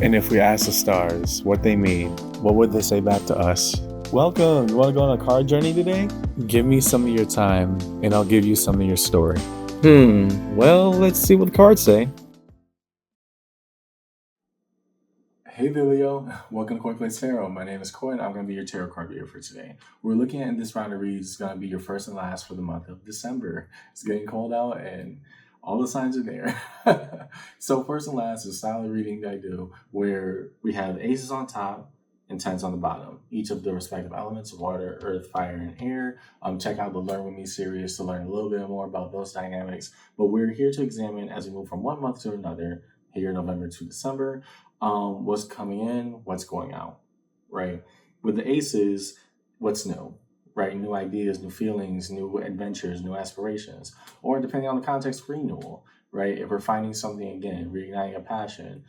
And if we ask the stars what they mean, what would they say back to us? Welcome! You want to go on a card journey today? Give me some of your time, and I'll give you some of your story. Well, let's see what the cards say. Hey there, Leo. Welcome to Koi Plays Tarot. My name is Koi, and I'm going to be your tarot card reader for today. We're looking at in this round of reads is going to be your first and last for the month of December. It's getting cold out, and all the signs are there. So first and last is a style of reading that I do where we have aces on top and tens on the bottom, each of the respective elements: water, earth, fire, and air. Check out the Learn With Me series to learn a little bit more about those dynamics. But we're here to examine as we move from one month to another, here November to December, what's coming in, what's going out, right? With the aces, what's new, right? New ideas, new feelings, new adventures, new aspirations, or depending on the context, renewal, right? If we're finding something again, reigniting a passion,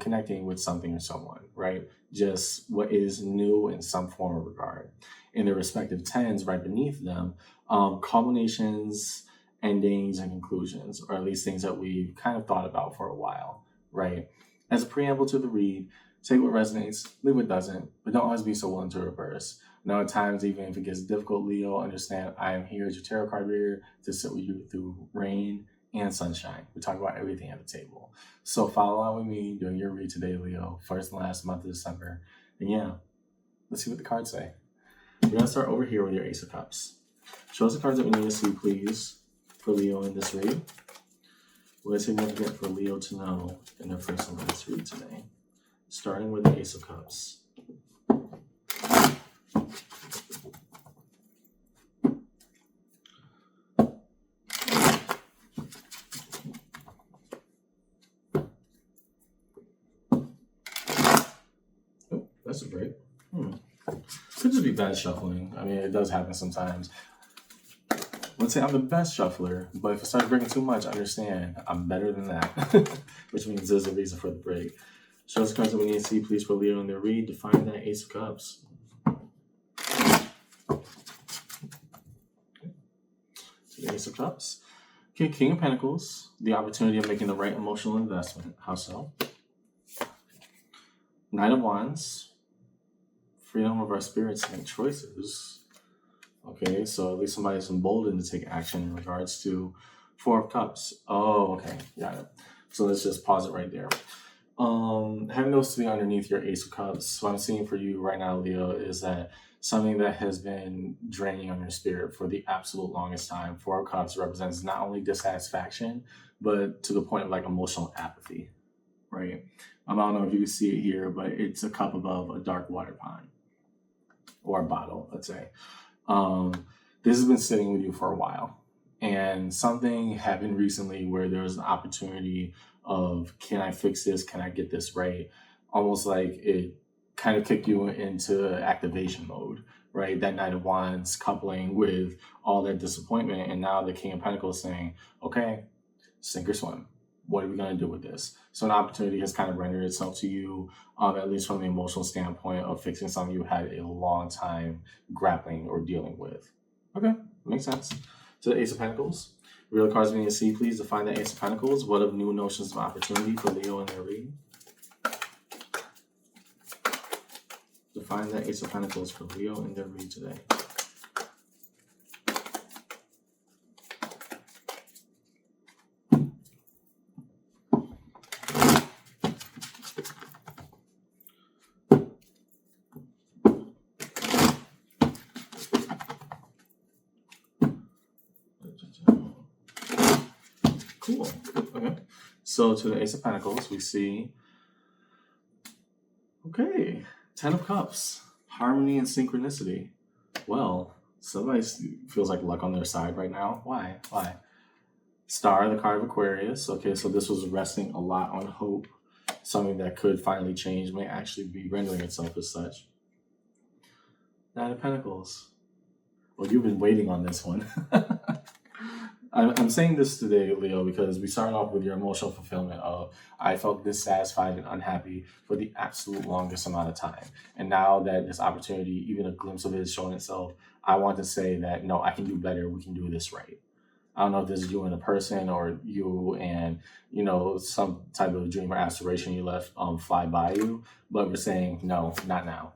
connecting with something or someone, right? Just what is new in some form of regard. In their respective tens right beneath them, culminations, endings, and conclusions, or at least things that we've kind of thought about for a while, right? As a preamble to the read, take what resonates, leave what doesn't, but don't always be so willing to reverse. Now, at times, even if it gets difficult, Leo, understand I am here as your tarot card reader to sit with you through rain and sunshine. We talk about everything at the table. So follow along with me during your read today, Leo, first and last month of December. And yeah, let's see what the cards say. We're going to start over here with your Ace of Cups. Show us the cards that we need to see, please, for Leo in this read. What is significant for Leo to know in their first and last read today? Starting with the Ace of Cups. Oh, that's a break. Could just be bad shuffling. I mean, it does happen sometimes. Let's say I'm the best shuffler, but if it starts breaking too much, understand I'm better than that, which means there's a reason for the break. Show us cards that we need to see, please, for Leo in their read to find that Ace of Cups. So the Ace of Cups. Okay, King of Pentacles, the opportunity of making the right emotional investment. How so? Knight of Wands, freedom of our spirits to make choices. Okay, so at least somebody's emboldened to take action in regards to Four of Cups. Oh, okay, got it. So let's just pause it right there. Having those three underneath your Ace of Cups, what I'm seeing for you right now, Leo, is that something that has been draining on your spirit for the absolute longest time. Four of Cups represents not only dissatisfaction, but to the point of like emotional apathy, right? I don't know if you can see it here, but it's a cup above a dark water pond or a bottle, let's say. This has been sitting with you for a while, and something happened recently where there was an opportunity of, can I fix this? Can I get this right? Almost like it kind of kicked you into activation mode, right? That Knight of Wands coupling with all that disappointment, and now the King of Pentacles saying, okay, sink or swim. What are we going to do with this? So an opportunity has kind of rendered itself to you, at least from the emotional standpoint of fixing something you had a long time grappling or dealing with. Okay, makes sense. To the Ace of Pentacles. Real cards we need to see, please, to find the Ace of Pentacles. What of new notions of opportunity for Leo in their reading? To find the Ace of Pentacles for Leo in their read today. Cool. Okay. So to the Ace of Pentacles, we see, okay, Ten of Cups, harmony and synchronicity. Well, somebody feels like luck on their side right now. Why? Star, the card of Aquarius. Okay, so this was resting a lot on hope. Something that could finally change may actually be rendering itself as such. Nine of Pentacles. Well, you've been waiting on this one. I'm saying this today, Leo, because we started off with your emotional fulfillment of, I felt dissatisfied and unhappy for the absolute longest amount of time. And now that this opportunity, even a glimpse of it is showing itself, I want to say that, no, I can do better. We can do this right. I don't know if this is you and a person or you and, some type of dream or aspiration you left fly by you, but we're saying, no, not now.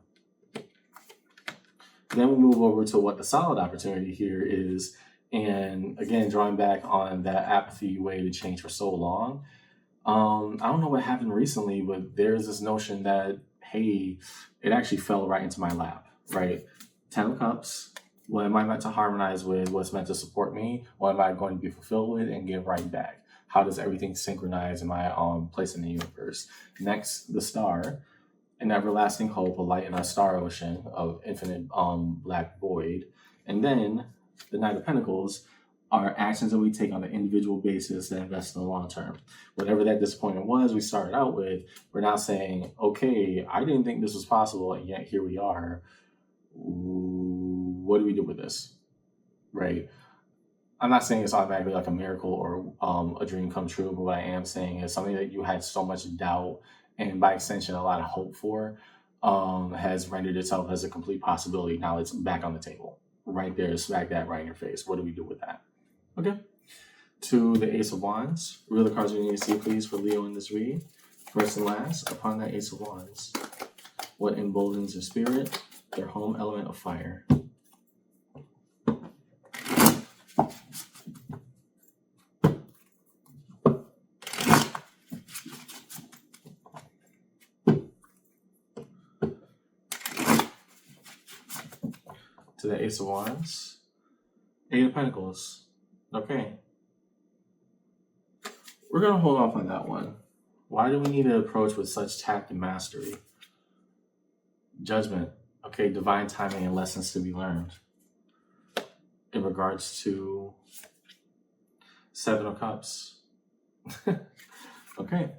Then we move over to what the solid opportunity here is. And again, drawing back on that apathy you waited to change for so long. I don't know what happened recently, but there's this notion that, hey, it actually fell right into my lap, right? 10 of Cups. What am I meant to harmonize with? What's meant to support me? What am I going to be fulfilled with and give right back? How does everything synchronize in my place in the universe? Next, the Star, an everlasting hope, a light in our star ocean of infinite black void. And then the Knight of Pentacles are actions that we take on an individual basis that invest in the long term. Whatever that disappointment was we started out with, we're now saying, okay, I didn't think this was possible, and yet here we are. What do we do with this? Right? I'm not saying it's automatically like a miracle or a dream come true, but what I am saying is something that you had so much doubt and by extension a lot of hope for has rendered itself as a complete possibility. Now it's back on the table. Right there, smack that right in your face. What do we do with that? Okay. To the Ace of Wands. Reveal the cards we need to see, please, for Leo in this read. First and last, upon that Ace of Wands, what emboldens their spirit? Their home element of fire. To the Ace of Wands, Eight of Pentacles. Okay. We're going to hold off on that one. Why do we need to approach with such tact and mastery? Judgment. Okay, divine timing and lessons to be learned. In regards to Seven of Cups. Okay.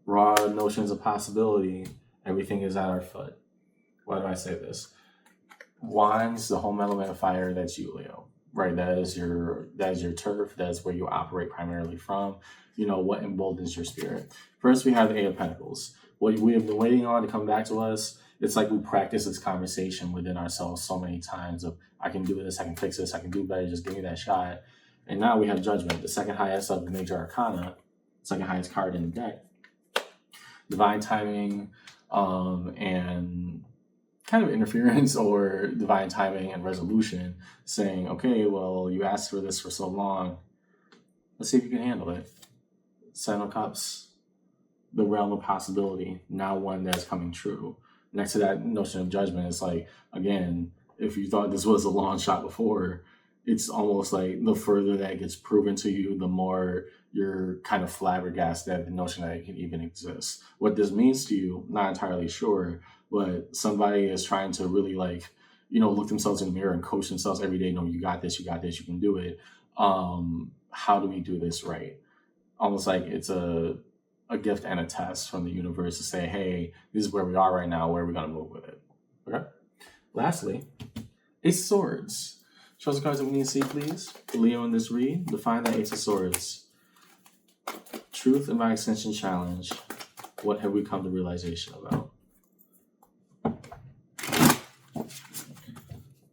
Raw notions of possibility. Everything is at our foot. Why do I say this? Wands, the home element of fire, that's you, Leo. Right? That is your turf. That's where you operate primarily from. What emboldens your spirit. First, we have the Eight of Pentacles. What we have been waiting on to come back to us. It's like we practice this conversation within ourselves so many times of, I can do this, I can fix this, I can do better, just give me that shot. And now we have Judgment, the second highest of the major arcana, second highest card in the deck. Divine timing and kind of interference or divine timing and resolution saying, okay, well, you asked for this for so long. Let's see if you can handle it. Seven of Cups, the realm of possibility, now one that's coming true. Next to that notion of judgment, it's like, again, if you thought this was a long shot before, it's almost like the further that gets proven to you, the more you're kind of flabbergasted at the notion that it can even exist. What this means to you, not entirely sure, but somebody is trying to really look themselves in the mirror and coach themselves every day. No, you got this, you can do it. How do we do this right? Almost like it's a gift and a test from the universe to say, hey, this is where we are right now. Where are we going to move with it? Okay. Lastly, Ace of Swords. Show us the cards that we need to see, please. Leo in this read. Define that Ace of Swords. Truth and by extension challenge. What have we come to realization about?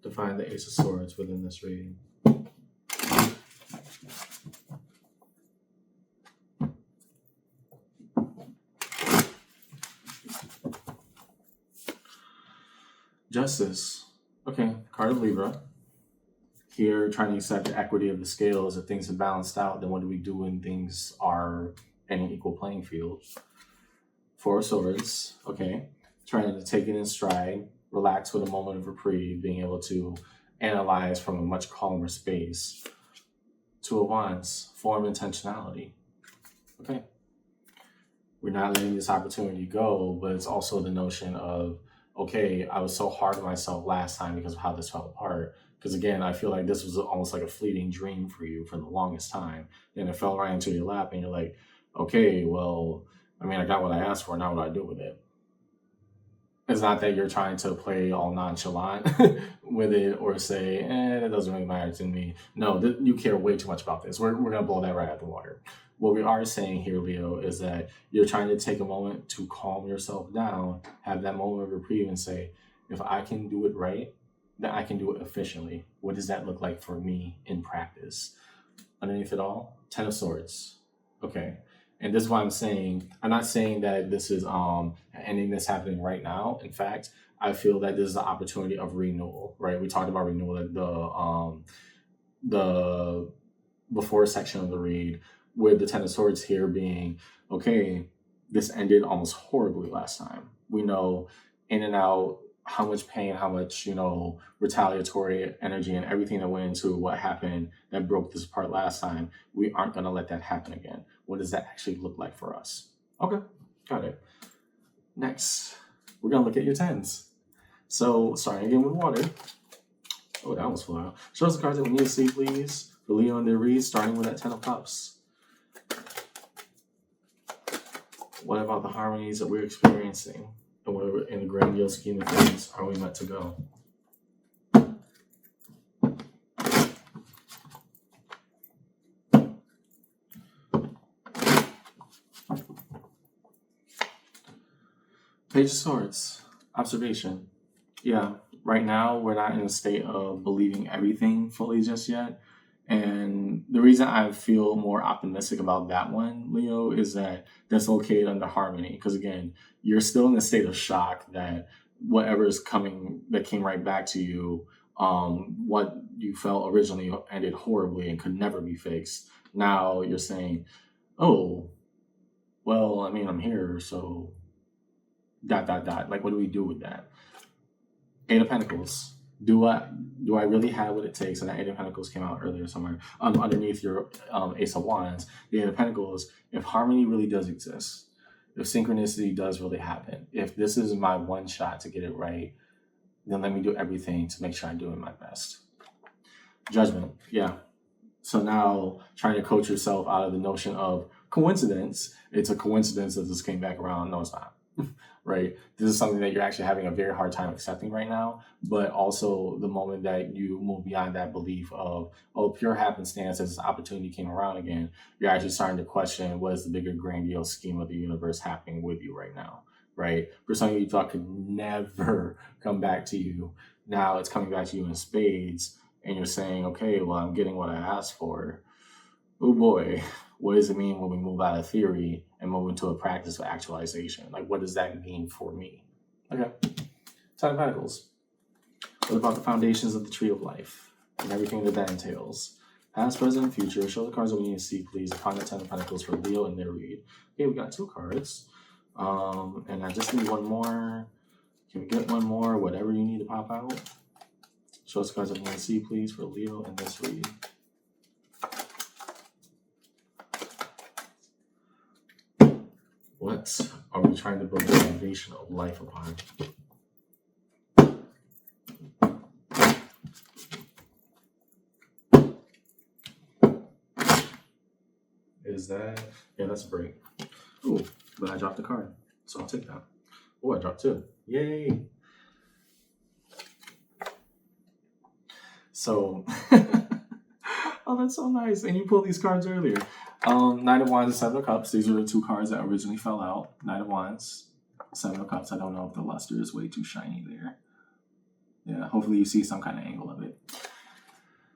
Define the Ace of Swords within this reading. Justice. Okay, card of Libra. Here, trying to accept the equity of the scales. If things are balanced out, then what do we do when things are in an equal playing field? Four of Swords. Okay, trying to take it in stride, relax with a moment of reprieve, being able to analyze from a much calmer space. Two of Wands. Form intentionality. Okay. We're not letting this opportunity go, but it's also the notion of, okay, I was so hard on myself last time because of how this fell apart. Because again, I feel like this was almost like a fleeting dream for you for the longest time. Then it fell right into your lap and you're like, okay, well, I got what I asked for. Now what do I do with it? It's not that you're trying to play all nonchalant with it or say, it doesn't really matter to me. No, you care way too much about this. We're going to blow that right out the water. What we are saying here, Leo, is that you're trying to take a moment to calm yourself down, have that moment of reprieve and say, if I can do it right, then I can do it efficiently. What does that look like for me in practice? underneath it all, Ten of Swords. Okay. And this is why I'm not saying that this is ending that's happening right now. In fact, I feel that this is an opportunity of renewal, right? We talked about renewal at the before section of the read, with the Ten of Swords here being, okay, this ended almost horribly last time. We know in and out how much pain, how much, retaliatory energy and everything that went into what happened that broke this apart last time. We aren't going to let that happen again. What does that actually look like for us? Okay, got it. Next, we're going to look at your tens. So, starting again with water. Oh, that was fun. Show us the cards that we need to see, please, for Leo and their reads, starting with that Ten of Cups. What about the harmonies that we're experiencing? And where in the grandiose scheme of things are we meant to go? Page of Swords. Observation. Yeah, right now we're not in a state of believing everything fully just yet. And the reason I feel more optimistic about that one, Leo, is that that's located under harmony. Because again, you're still in a state of shock that whatever is coming, that came right back to you, what you felt originally ended horribly and could never be fixed. Now you're saying, oh, well, I mean, I'm here, so ... Like, what do we do with that? Eight of Pentacles. Do I really have what it takes? And that Eight of Pentacles came out earlier somewhere. Underneath your Ace of Wands, the Eight of Pentacles, if harmony really does exist, if synchronicity does really happen, if this is my one shot to get it right, then let me do everything to make sure I'm doing my best. Judgment, yeah. So now trying to coach yourself out of the notion of coincidence. It's a coincidence that this came back around. No, it's not. Right? This is something that you're actually having a very hard time accepting right now, but also the moment that you move beyond that belief of, oh, pure happenstance, as this opportunity came around again, you're actually starting to question what is the bigger grandiose scheme of the universe happening with you right now, right? For something you thought could never come back to you, now it's coming back to you in spades, and you're saying, okay, well, I'm getting what I asked for. Oh boy, what does it mean when we move out of theory and move into a practice of actualization? Like, what does that mean for me? Okay. Ten of Pentacles. What about the foundations of the Tree of Life and everything that entails? Past, present, and future. Show the cards that we need to see, please, upon the Ten of Pentacles for Leo and their read. Okay, we got two cards. And I just need one more. Can we get one more? Whatever you need to pop out. Show us the cards that we need to see, please, for Leo and this read. What are we trying to build the foundation of life upon? Is that... Yeah, that's a break. Ooh, but I dropped the card, so I'll take that. Oh, I dropped two. Yay! So... Oh, that's so nice. And you pulled these cards earlier. Knight of Wands and Seven of Cups. These are the two cards that originally fell out. Knight of Wands, Seven of Cups. I don't know if the luster is way too shiny there. Yeah, hopefully you see some kind of angle of it.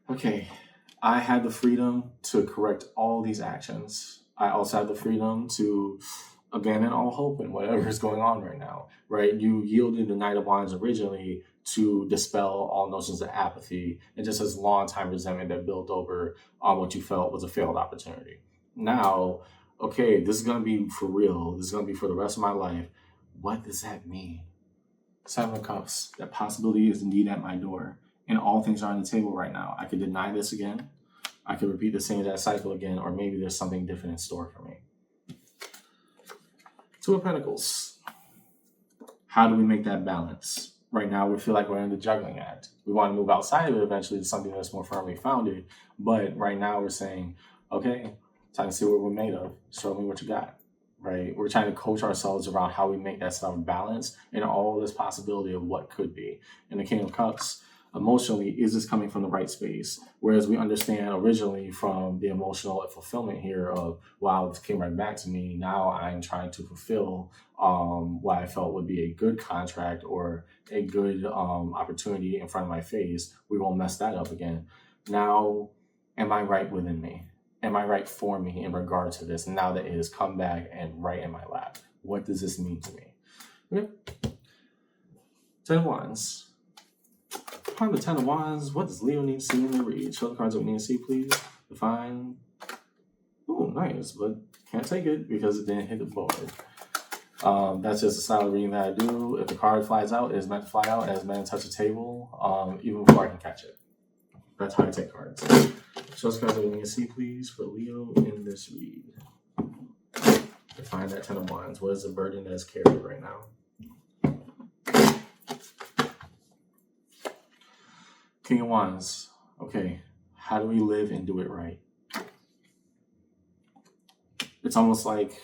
Okay, I had the freedom to correct all these actions. I also have the freedom to abandon all hope in whatever is going on right now, right? You yielded the Knight of Wands originally to dispel all notions of apathy and just as long time resentment that built over on what you felt was a failed opportunity. Now, okay, this is going to be for real. This is going to be for the rest of my life. What does that mean? Seven of Cups. That possibility is indeed at my door. And all things are on the table right now. I could deny this again. I could repeat the same exact cycle again, or maybe there's something different in store for me. Two of Pentacles. How do we make that balance? Right now, we feel like we're in the juggling act. We want to move outside of it eventually to something that's more firmly founded. But right now, we're saying, okay, time to see what we're made of. Show me what you got, right? We're trying to coach ourselves around how we make that stuff balance and all this possibility of what could be. In the King of Cups, emotionally, is this coming from the right space? Whereas we understand originally from the emotional fulfillment here of, wow, this came right back to me. Now I'm trying to fulfill what I felt would be a good contract or a good opportunity in front of my face. We won't mess that up again. Now, am I right within me? am I right for me in regard to this now that it has come back and right in my lap? What does this mean to me? Okay. 10 of Wands. Upon the 10 of Wands, what does Leo need to see in the read? Show the cards that we need to see, please. Define. Oh, nice, but can't take it because it didn't hit the board. That's just a style of reading that I do. If the card flies out, it is meant to fly out. It is meant to touch the table, even before I can catch it. That's how I take cards. Show us cards that we need to see, please, for Leo in this read. Define that 10 of Wands. What is the burden that is carried right now? King of Wands. Okay, how do we live and do it right? It's almost like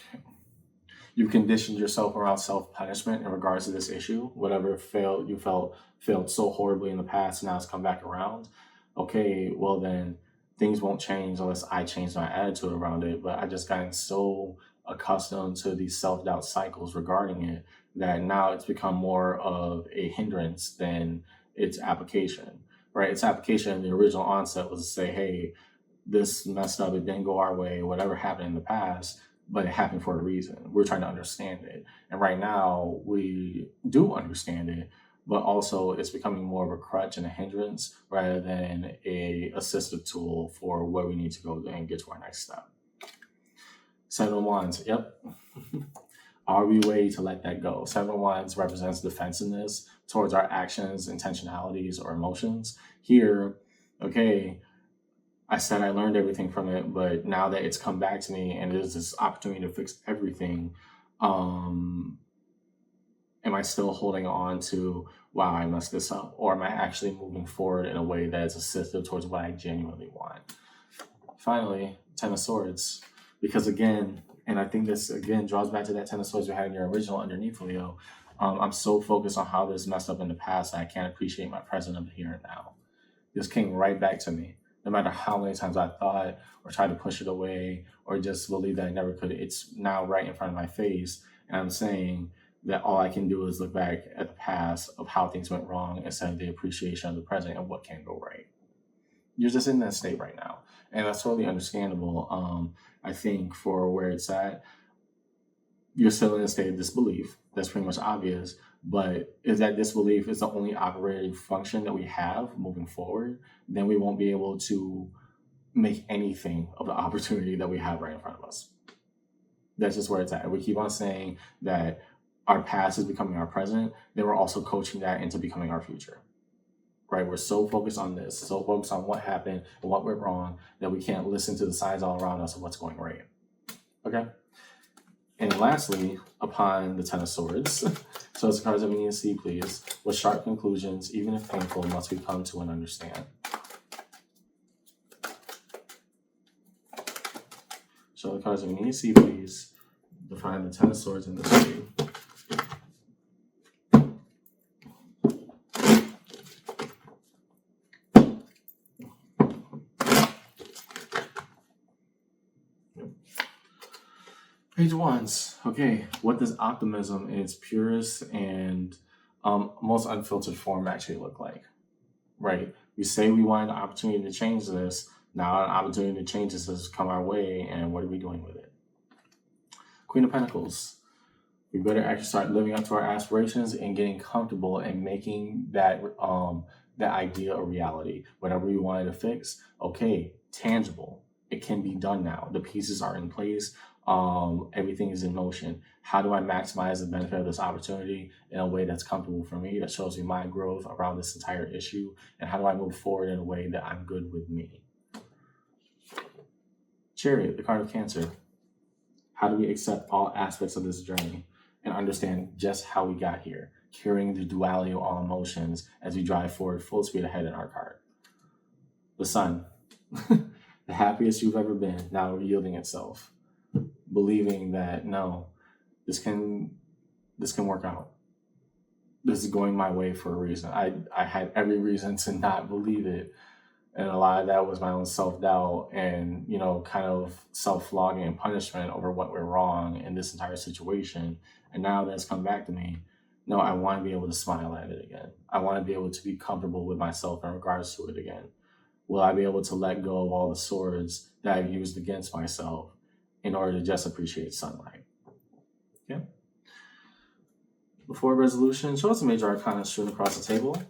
you've conditioned yourself around self-punishment in regards to this issue. Whatever you failed so horribly in the past, now it's come back around. Okay, well then things won't change unless I change my attitude around it. But I just gotten so accustomed to these self-doubt cycles regarding it that now it's become more of a hindrance than its application, right? Its application in the original onset was to say, hey, this messed up, it didn't go our way, whatever happened in the past, but it happened for a reason. We're trying to understand it. And right now we do understand it, but also it's becoming more of a crutch and a hindrance rather than a assistive tool for where we need to go and get to our next step. 7 of Wands, yep. Are we ready to let that go? 7 of Wands represents defensiveness towards our actions, intentionalities, or emotions. Here, okay, I said I learned everything from it, but now that it's come back to me and there's this opportunity to fix everything, am I still holding on to, wow, I messed this up? Or am I actually moving forward in a way that is assistive towards what I genuinely want? Finally, 10 of Swords. Because again, and I think this again draws back to that 10 of Swords you had in your original underneath, Leo. I'm so focused on how this messed up in the past that I can't appreciate my present of the here and now. This came right back to me. No matter how many times I thought or tried to push it away or just believe that I never could, it's now right in front of my face. And I'm saying that all I can do is look back at the past of how things went wrong instead of the appreciation of the present and what can go right. You're just in that state right now. And that's totally understandable. I think for where it's at, you're still in a state of disbelief. That's pretty much obvious. But if that disbelief is the only operating function that we have moving forward, then we won't be able to make anything of the opportunity that we have right in front of us. That's just where it's at. We keep on saying that our past is becoming our present, then we're also coaching that into becoming our future. Right? We're so focused on this, so focused on what happened and what went wrong that we can't listen to the signs all around us of what's going right. Okay? And lastly, upon the 10 of Swords, so it's the cards that we need to see, please. With sharp conclusions, even if painful, must we come to and understand. So the cards that we need to see, please. Define the 10 of Swords in this read. Page of Wands. Okay, what does optimism in its purest and most unfiltered form actually look like? Right? We say we want an opportunity to change this. Now an opportunity to change this has come our way, and what are we doing with it? Queen of Pentacles. We better actually start living up to our aspirations and getting comfortable and making that idea a reality. Whatever we wanted to fix, okay, tangible. It can be done now. The pieces are in place. Everything is in motion. How do I maximize the benefit of this opportunity in a way that's comfortable for me, that shows me my growth around this entire issue? And how do I move forward in a way that I'm good with me? Chariot, the card of Cancer. How do we accept all aspects of this journey and understand just how we got here, carrying the duality of all emotions as we drive forward full speed ahead in our card? The Sun, the happiest you've ever been, now yielding itself, believing that no, this can work out. This is going my way for a reason. I had every reason to not believe it. And a lot of that was my own self-doubt and, kind of self-flogging and punishment over what went wrong in this entire situation. And now that's come back to me. No, I want to be able to smile at it again. I want to be able to be comfortable with myself in regards to it again. Will I be able to let go of all the swords that I've used against myself in order to just appreciate sunlight? Okay. Before resolution, show us the major arcana strewn across the table.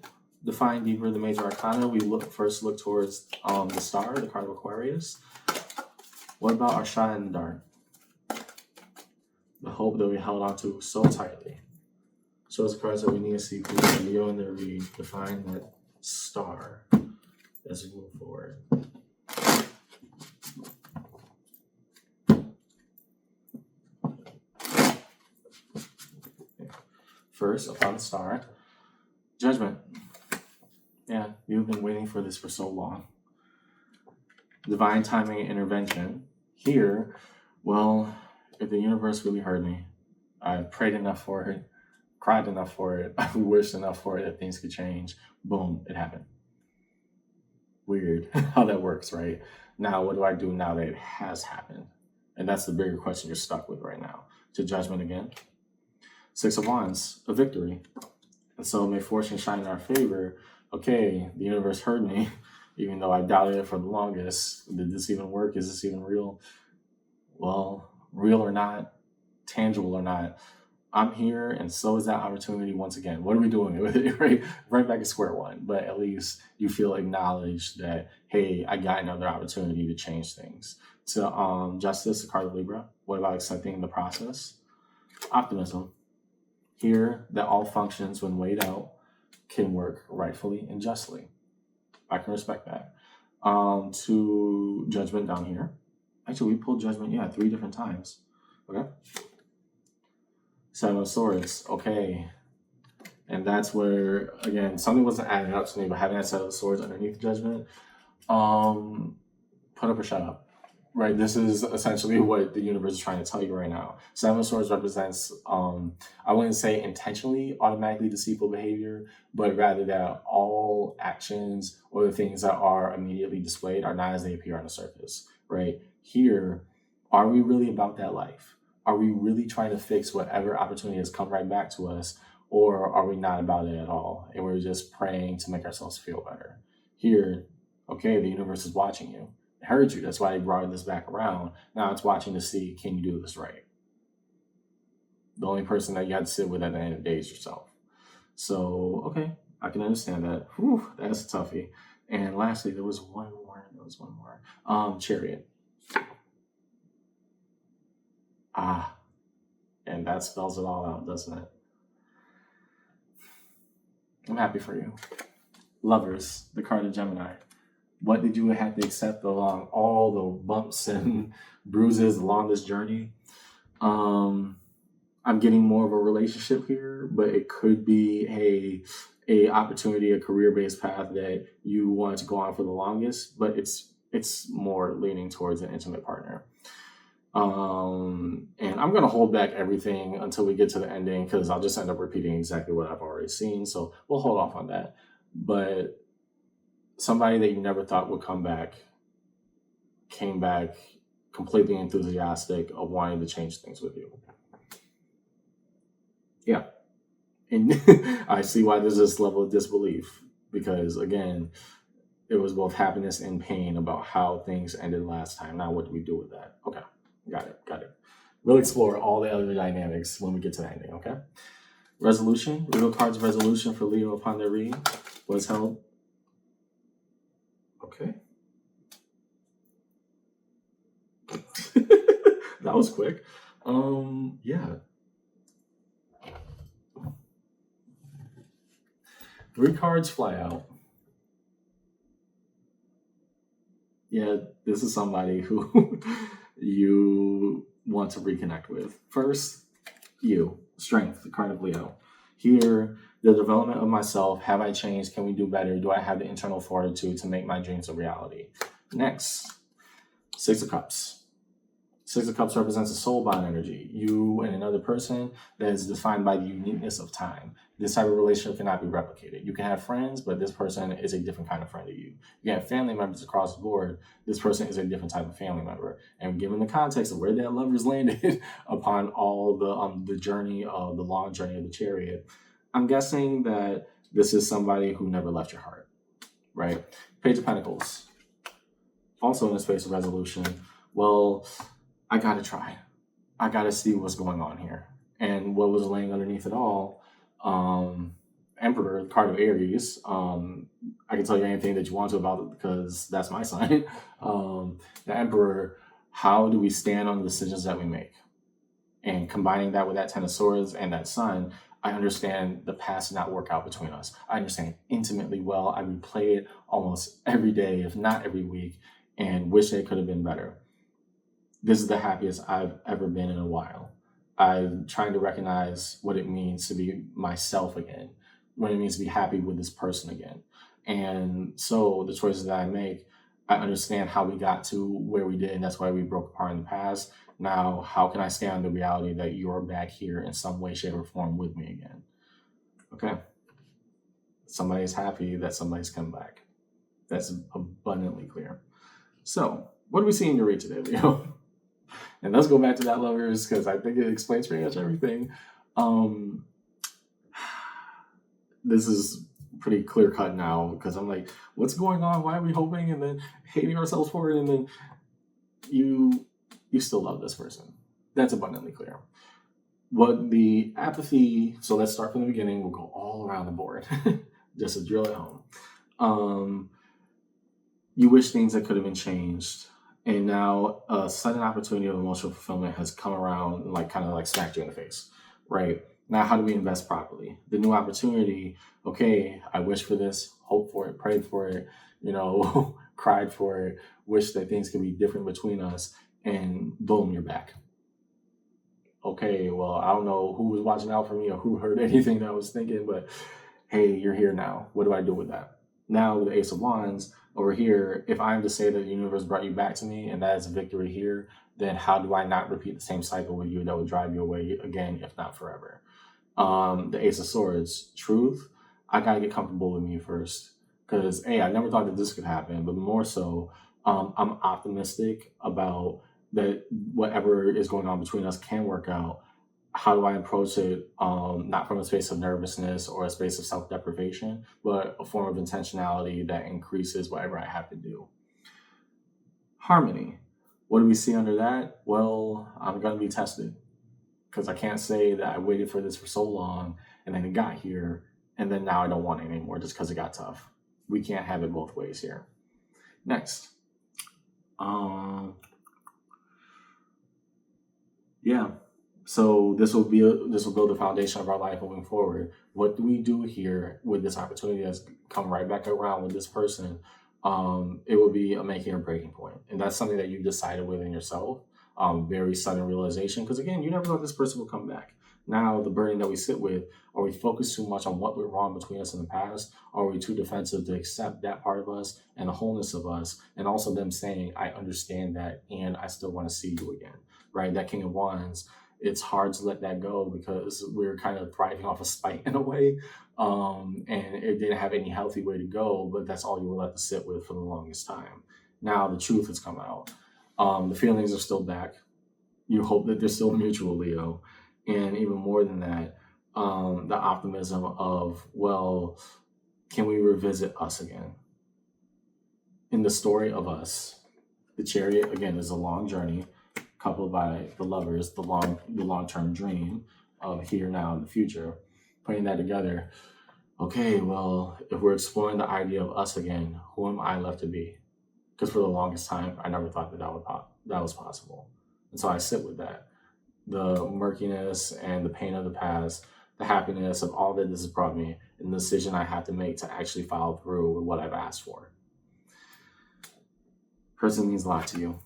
Define deeper the major arcana. We first look towards the star, the card of Aquarius. What about our shot in the dark? The hope that we held on to so tightly. Show us the cards that we need to see through Leo and the read. Define that star as we move forward. First, upon the star, judgment. Yeah, you've been waiting for this for so long. Divine timing and intervention. Here, well, if the universe really heard me, I prayed enough for it, cried enough for it, I wished enough for it that things could change. Boom, it happened. Weird how that works, right? Now, what do I do now that it has happened? And that's the bigger question you're stuck with right now. To judgment again. Six of Wands, a victory. And so may fortune shine in our favor. Okay, the universe heard me, even though I doubted it for the longest. Did this even work? Is this even real? Well, real or not, tangible or not, I'm here, and so is that opportunity once again. What are we doing with it, right? Right back at square one. But at least you feel acknowledged that, hey, I got another opportunity to change things. To Justice, the card of Libra. What about accepting the process? Optimism. Here, that all functions, when weighed out, can work rightfully and justly. I can respect that. To judgment down here. Actually, we pulled judgment, 3 different times. Okay. Seven of Swords. Okay. And that's where, again, something wasn't adding up to me, but having that Seven of Swords underneath judgment, put up or shut up. Right? This is essentially what the universe is trying to tell you right now. Seven of Swords represents, I wouldn't say intentionally, automatically deceitful behavior, but rather that all actions or the things that are immediately displayed are not as they appear on the surface. Right? Here, are we really about that life? Are we really trying to fix whatever opportunity has come right back to us, or are we not about it at all? And we're just praying to make ourselves feel better. Here, okay, the universe is watching you. It heard you. That's why they brought this back around. Now it's watching to see, can you do this right? The only person that you have to sit with at the end of the day is yourself. So, okay, I can understand that. Whew, that's a toughie. And lastly, there was one more. Chariot. And that spells it all out, doesn't it? I'm happy for you. Lovers, the card of Gemini. What did you have to accept along all the bumps and bruises along this journey? I'm getting more of a relationship here, but it could be a opportunity, a career-based path that you want to go on for the longest, but it's more leaning towards an intimate partner. And I'm going to hold back everything until we get to the ending, because I'll just end up repeating exactly what I've already seen. So we'll hold off on that. But somebody that you never thought would come back came back completely enthusiastic of wanting to change things with you. Yeah. And I see why there's this level of disbelief, because again, it was both happiness and pain about how things ended last time. Now, what do we do with that? Okay. Got it. We'll explore all the other dynamics when we get to the ending, okay? Resolution. Riddle cards resolution for Leo upon their reading was held. Okay. That was quick. Yeah. 3 cards fly out. Yeah, this is somebody who you want to reconnect with. First, you. Strength, the card of Leo. Here, the development of myself. Have I changed? Can we do better? Do I have the internal fortitude to make my dreams a reality? Next, Six of Cups. Six of Cups represents a soul bond energy. You and another person that is defined by the uniqueness of time. This type of relationship cannot be replicated. You can have friends, but this person is a different kind of friend to you. You can have family members across the board. This person is a different type of family member. And given the context of where that lovers landed upon all the journey of the long journey of the Chariot, I'm guessing that this is somebody who never left your heart. right? Page of Pentacles, also in the space of resolution. Well, I gotta try. I gotta see what's going on here. And what was laying underneath it all, Emperor, the card of Aries. I can tell you anything that you want to about it because that's my sign. The Emperor, how do we stand on the decisions that we make? And combining that with that Ten of Swords and that Sun, I understand the past did not work out between us. I understand it intimately well. I replay it almost every day, if not every week, and wish it could have been better. This is the happiest I've ever been in a while. I'm trying to recognize what it means to be myself again, what it means to be happy with this person again. And so the choices that I make, I understand how we got to where we did, and that's why we broke apart in the past. Now, how can I stand on the reality that you're back here in some way, shape, or form with me again? Okay. Somebody's happy that somebody's come back. That's abundantly clear. So, what do we see in your read today, Leo? And let's go back to that, lovers, because I think it explains pretty much everything. This is pretty clear cut now because I'm like, what's going on? Why are we hoping and then hating ourselves for it? And then you still love this person. That's abundantly clear. What the apathy, so let's start from the beginning. We'll go all around the board just to drill it home. You wish things that could have been changed. And now a sudden opportunity of emotional fulfillment has come around and kind of smacked you in the face, right? Now, how do we invest properly? The new opportunity, okay, I wish for this, hope for it, prayed for it, cried for it, wish that things could be different between us, and boom, you're back. Okay, well, I don't know who was watching out for me or who heard anything that I was thinking, but hey, you're here now. What do I do with that? Now with the Ace of Wands over here, if I'm to say that the universe brought you back to me and that is a victory here, then how do I not repeat the same cycle with you that would drive you away again, if not forever? The Ace of Swords, truth, I gotta get comfortable with me first. Because, hey, I never thought that this could happen, but more so, I'm optimistic about that whatever is going on between us can work out. How do I approach it? Not from a space of nervousness or a space of self-deprivation, but a form of intentionality that increases whatever I have to do. Harmony. What do we see under that? Well, I'm going to be tested because I can't say that I waited for this for so long and then it got here and then now I don't want it anymore just because it got tough. We can't have it both ways here. Next. So this will build the foundation of our life moving forward. What do we do here with this opportunity that's come right back around with this person? It will be a making or breaking point. And that's something that you decided within yourself. Very sudden realization. Because again, you never thought this person would come back. Now the burden that we sit with, are we focused too much on what went wrong between us in the past? Are we too defensive to accept that part of us and the wholeness of us? And also them saying, I understand that and I still want to see you again, right? That King of Wands, it's hard to let that go because we're kind of thriving off of spite in a way. And it didn't have any healthy way to go, but that's all you were left to sit with for the longest time. Now the truth has come out. The feelings are still back. You hope that they're still mutual, Leo. And even more than that, the optimism of, well, can we revisit us again? In the story of us, the Chariot, again, is a long journey, coupled by the lovers, the long-term dream of here, now, and the future. Putting that together, okay, well, if we're exploring the idea of us again, who am I left to be? Because for the longest time, I never thought that was possible. And so I sit with that. The murkiness and the pain of the past, the happiness of all that this has brought me, and the decision I have to make to actually follow through with what I've asked for. Person means a lot to you.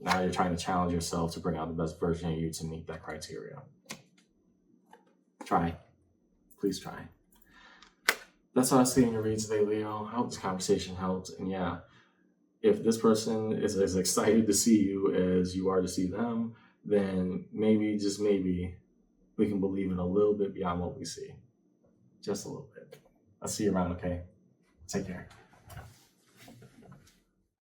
Now you're trying to challenge yourself to bring out the best version of you to meet that criteria. Try. Please try. That's all I see in your read today, Leo. I hope this conversation helped. And yeah, if this person is as excited to see you as you are to see them, then maybe, just maybe, we can believe in a little bit beyond what we see. Just a little bit. I'll see you around, okay? Take care.